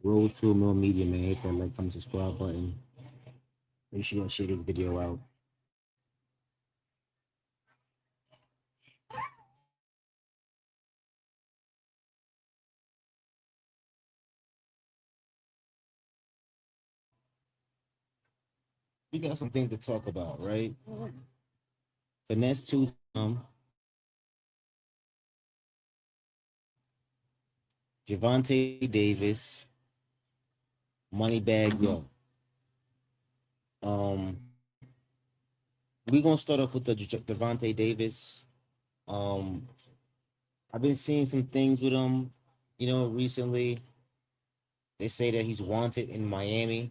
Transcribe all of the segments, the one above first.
Road to more media, man. Hit that like, comment, subscribe button. Make sure you share this video out. We got some things to talk about, right? Finesse two Gervonta Davis, Moneybag Yo. We gonna start off with the Gervonta Davis. Um, I've been seeing some things with him, recently. They say that he's wanted in Miami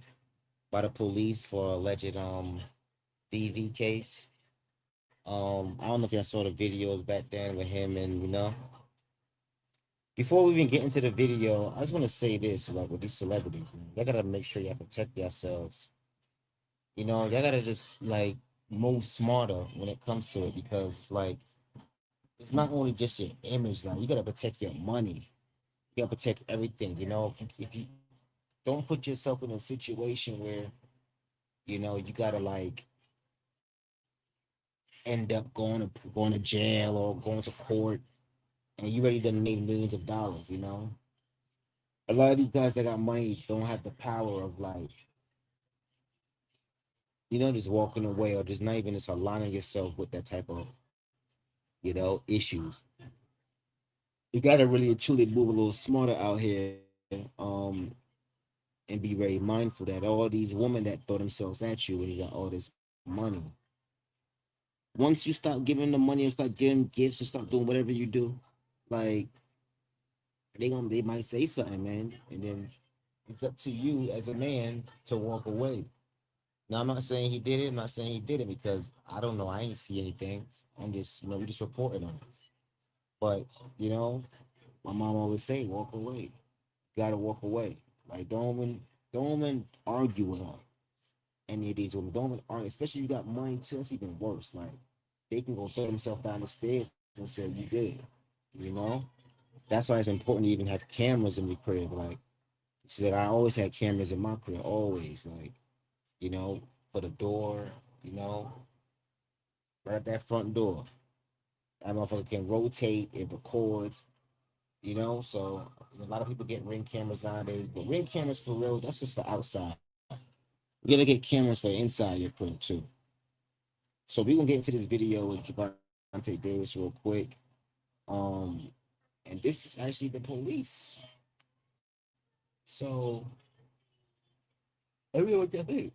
by the police for alleged DV case. I don't know if y'all saw the videos back then with him and Before we even get into the video, I just want to say this, like with these celebrities, man, y'all gotta make sure y'all protect yourselves. Y'all gotta just like move smarter when it comes to it because like it's not only just your image, like you gotta protect your money. You gotta protect everything, if you don't put yourself in a situation where, you gotta like end up going to jail or going to court and you already done made millions of dollars. A lot of these guys that got money don't have the power of like, just walking away or just not even just aligning yourself with that type of, issues. You gotta really truly move a little smarter out here, and be very mindful that all these women that throw themselves at you when you got all this money. Once you start giving them money and start giving gifts and start doing whatever you do, like they might say something, man, and then it's up to you as a man to walk away. Now I'm not saying he did it. I'm not saying he did it because I don't know. I ain't see anything. I'm just, we just reporting on it. But my mom always say, walk away. You gotta walk away. Like don't even argue with her. Any of these women, don't even argue. Especially if you got money too. That's even worse. Like they can go throw themselves down the stairs and say you did. You know. That's why it's important to even have cameras in your crib. Like, see, like I always had cameras in my crib. Always, like, for the door. You know, right at that front door. That motherfucker can rotate. It records. So a lot of people get ring cameras nowadays, but ring cameras for real, that's just for outside. You gotta get cameras for inside your crib too. So we're gonna get into this video with Gervonta Davis real quick. Um, and this is actually the police. So everyone what you think.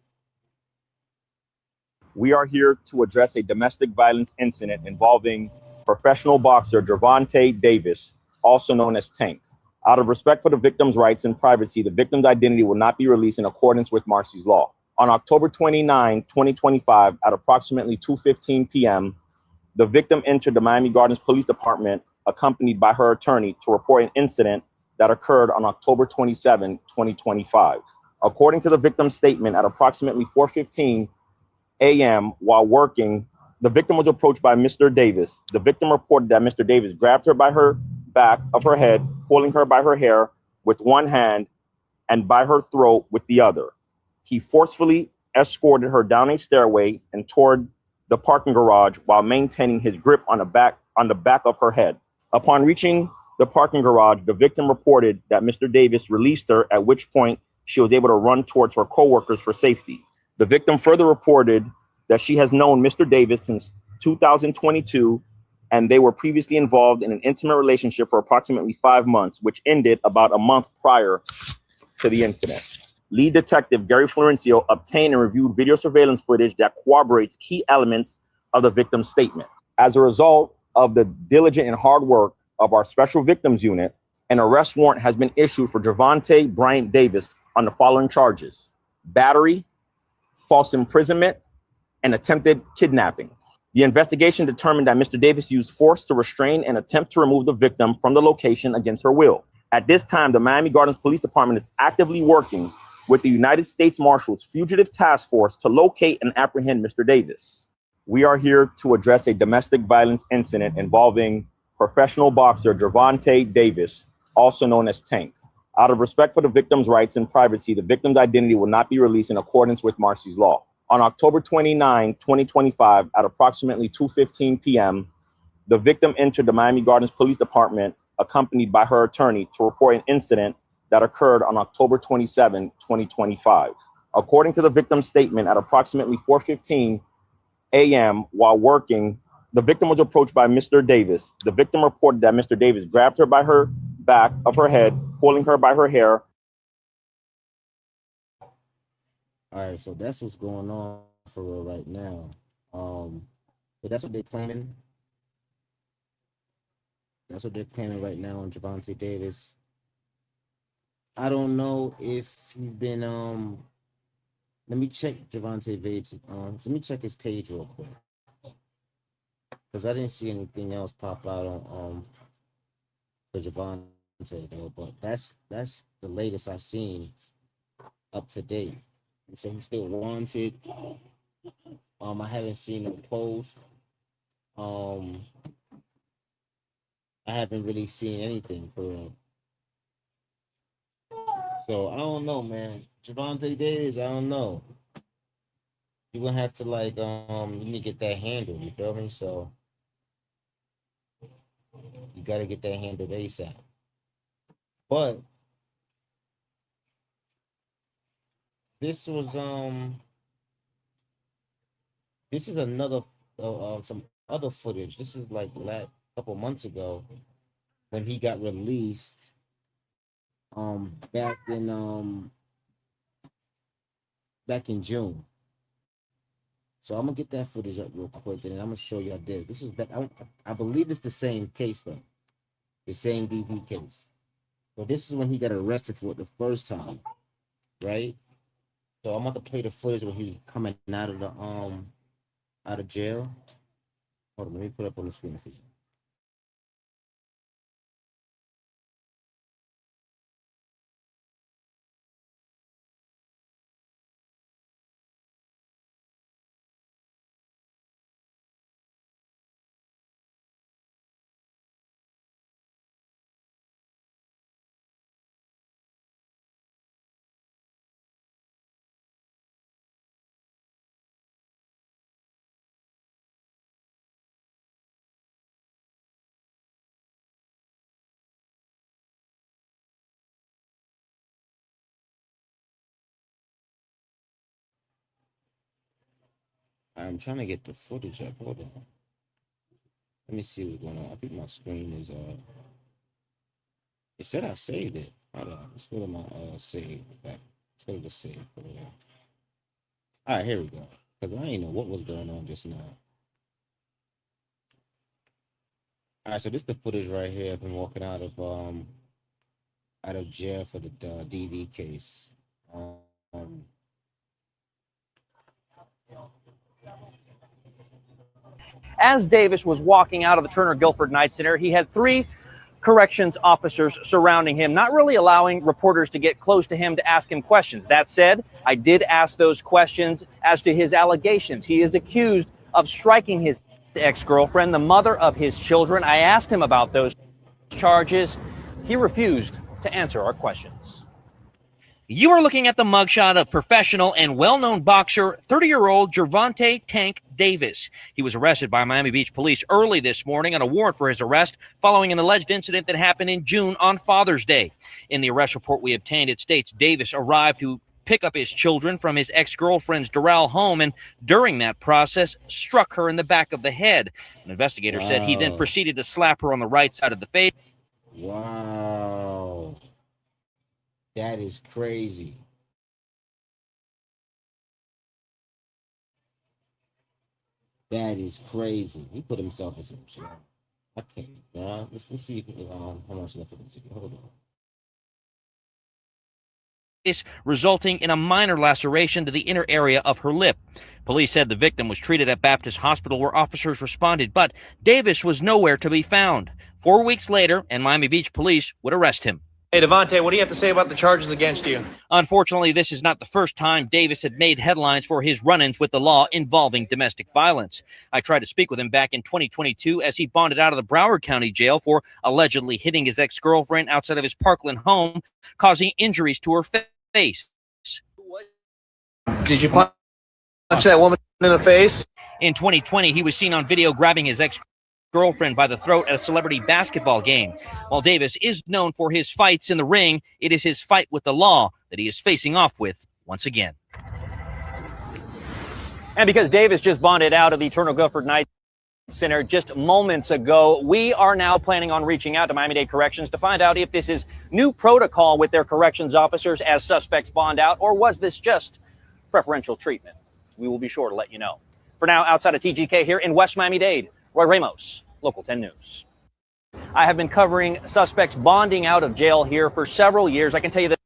We are here to address a domestic violence incident involving professional boxer Gervonta Davis, also known as Tank. Out of respect for the victim's rights and privacy, the victim's identity will not be released in accordance with Marcy's law. On October 29, 2025, at approximately 2:15 p.m., the victim entered the Miami Gardens Police Department, accompanied by her attorney, to report an incident that occurred on October 27, 2025. According to the victim's statement, at approximately 4:15 a.m. while working, the victim was approached by Mr. Davis. The victim reported that Mr. Davis grabbed her by her back of her head, pulling her by her hair with one hand and by her throat with the other. He forcefully escorted her down a stairway and toward the parking garage while maintaining his grip on the back of her head. Upon reaching the parking garage, the victim reported that Mr. Davis released her, at which point she was able to run towards her coworkers for safety. The victim further reported that she has known Mr. Davis since 2022, and they were previously involved in an intimate relationship for approximately 5 months, which ended about a month prior to the incident. Lead detective Gary Florencio obtained and reviewed video surveillance footage that corroborates key elements of the victim's statement. As a result of the diligent and hard work of our special victims unit, an arrest warrant has been issued for Gervonta Bryant Davis on the following charges: battery, false imprisonment, and attempted kidnapping. The investigation determined that Mr. Davis used force to restrain and attempt to remove the victim from the location against her will. At this time, the Miami Gardens Police Department is actively working with the United States Marshals Fugitive Task Force to locate and apprehend Mr. Davis. We are here to address a domestic violence incident involving professional boxer Gervonta Davis, also known as Tank. Out of respect for the victim's rights and privacy, the victim's identity will not be released in accordance with Marcy's law. On October 29, 2025, at approximately 2:15 p.m., the victim entered the Miami Gardens Police Department accompanied by her attorney to report an incident that occurred on October 27, 2025. According to the victim's statement, at approximately 4:15 a.m. while working, the victim was approached by Mr. Davis. The victim reported that Mr. Davis grabbed her by her back of her head, pulling her by her hair. All right, so that's what's going on for real right now. So that's what they're claiming. That's what they're claiming right now on Gervonta Davis. I don't know if he's been let me check Gervonta page. Let me check his page real quick. Because I didn't see anything else pop out on for Gervonta though, but that's the latest I've seen up to date. And so he's still wanted. I haven't seen no post. I haven't really seen anything for real. So I don't know, man. Gervonta Davis, I don't know. You're gonna have to like you need to get that handled, you feel me? So you gotta get that handled ASAP. But this was this is another some other footage. This is like last couple months ago when he got released back in June. So I'm gonna get that footage up real quick and then I'm gonna show y'all this. This is back, I believe it's the same case though. The same DV case. So this is when he got arrested for it the first time, right? So I'm about to play the footage when he was coming out of jail. Hold on, let me put it up on the screen for you. I'm trying to get the footage up. Hold on. Let me see what's going on. I think my screen is it said I saved it. Hold on. Let's go to my save back. Let's go to the save for that. All right, here we go. Because I didn't know what was going on just now. All right, so this is the footage right here. I've been walking out of jail for the DV case. As Davis was walking out of the Turner Guilford Night Center, he had 3 corrections officers surrounding him, not really allowing reporters to get close to him to ask him questions. That said, I did ask those questions as to his allegations. He is accused of striking his ex-girlfriend, the mother of his children. I asked him about those charges. He refused to answer our questions. You are looking at the mugshot of professional and well-known boxer, 30-year-old Gervonta "Tank" Davis. He was arrested by Miami Beach police early this morning on a warrant for his arrest following an alleged incident that happened in June on Father's Day. In the arrest report we obtained, it states Davis arrived to pick up his children from his ex-girlfriend's Doral home and during that process struck her in the back of the head. An investigator said he then proceeded to slap her on the right side of the face. Wow. That is crazy. That is crazy. He put himself in some shit. Okay, let's see if how much left of this. Hold on. Resulting in a minor laceration to the inner area of her lip. Police said the victim was treated at Baptist Hospital where officers responded, but Davis was nowhere to be found. 4 weeks later, and Miami Beach police would arrest him. Hey, Devontae, what do you have to say about the charges against you? Unfortunately, this is not the first time Davis had made headlines for his run-ins with the law involving domestic violence. I tried to speak with him back in 2022 as he bonded out of the Broward County Jail for allegedly hitting his ex-girlfriend outside of his Parkland home, causing injuries to her face. Did you punch that woman in the face? In 2020, he was seen on video grabbing his ex-girlfriend by the throat at a celebrity basketball game. While Davis is known for his fights in the ring, it is his fight with the law that he is facing off with once again. And because Davis just bonded out of the Eternal Guilford Night Center just moments ago, we are now planning on reaching out to Miami-Dade Corrections to find out if this is new protocol with their corrections officers as suspects bond out, or was this just preferential treatment? We will be sure to let you know. For now, outside of TGK here in West Miami-Dade, Roy Ramos, Local 10 News. I have been covering suspects bonding out of jail here for several years. I can tell you that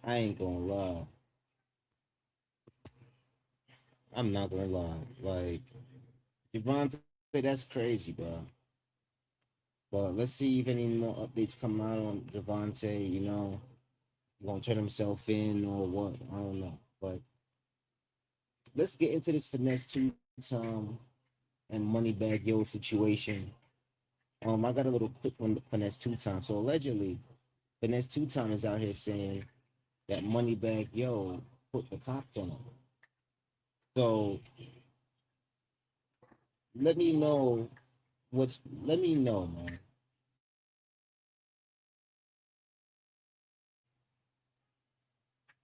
I ain't gonna lie. I'm not gonna lie. Like, Gervonta, that's crazy, bro. But let's see if any more updates come out on Gervonta. You know, gonna turn himself in or what? I don't know. But let's get into this finesse two-time and money bag yo situation. I got a little clip from finesse two-time. So allegedly, finesse two-time is out here saying that money bag yo put the cops on him. So let me know let me know, man.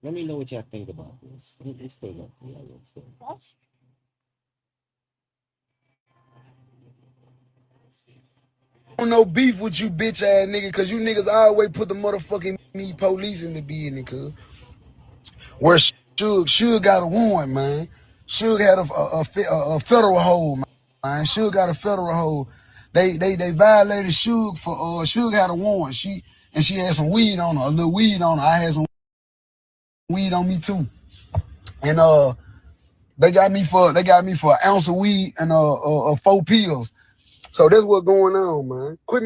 Let me know what y'all think about this. Let's put it up for y'all real quick. No beef with you bitch ass nigga, cause you niggas always put the motherfucking me police in the business, cuz. Where Suge got a warrant, man. Suge had a federal hold, man. Suge got a federal hold. They violated Suge for Suge had a warrant. She had some weed on her, a little weed on her. I had some weed on me too. And they got me for an ounce of weed and 4 pills. So that's what's going on, man. Quit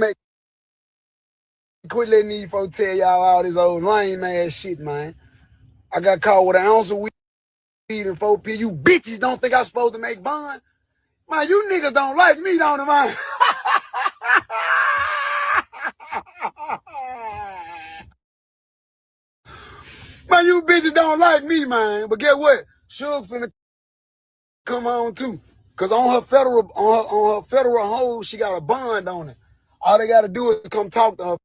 letting these folks tell y'all all this old lame ass shit, man. I got caught with an ounce of weed and 4 pills. You bitches don't think I'm supposed to make bond? Man, you niggas don't like me, don't you, man? Man, you bitches don't like me, man. But get what? Suge finna come on too. Cause on her federal hold, she got a bond on it. All they gotta do is come talk to her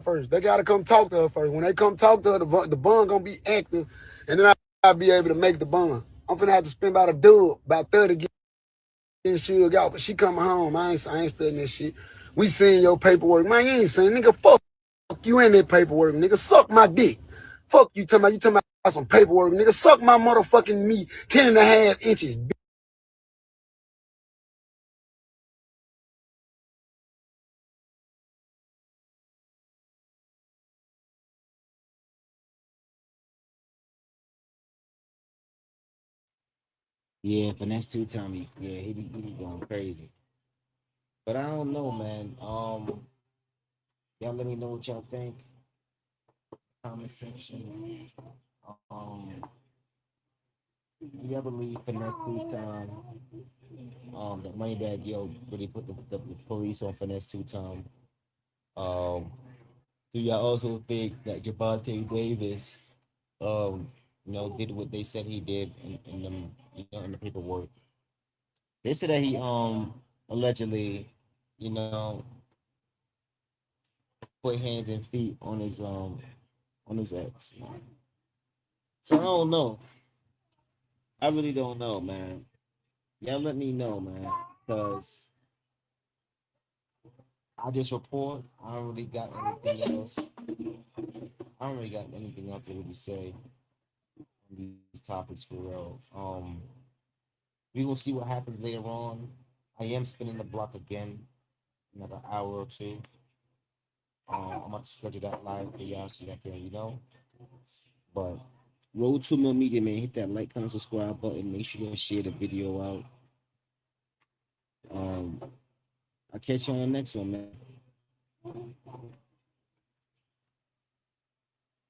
first. They gotta come talk to her first. When they come talk to her, the bond gonna be active, and then I'll be able to make the bond. I'm finna have to spend about 30 getting Suge out, but she coming home. I ain't studying this shit. We seeing your paperwork. Man, you ain't saying, nigga, fuck you in that paperwork, nigga. Suck my dick. Fuck you talking about some paperwork, nigga. Suck my motherfucking meat 10.5 inches. Yeah, finesse two-time. Yeah, he be going crazy. But I don't know, man. Y'all let me know what y'all think. Comment section. Um, do y'all believe finesse two-time? That Moneybag Yo really put the police on finesse two-time. Um, do y'all also think that Gervonta Davis, did what they said he did in them, in the paperwork? They said that he allegedly, you know, put hands and feet on his ex, man. So I don't know. I really don't know, man. Y'all let me know, man, because I just report. I don't really got anything else. I don't really got anything else to really say on these topics for real. We will see what happens later on. I am spinning the block again in like an hour or two. I'm about to schedule that live for y'all so y'all can, But road 2 Media, man, hit that like, comment, subscribe button. Make sure you share the video out. I'll catch you on the next one, man.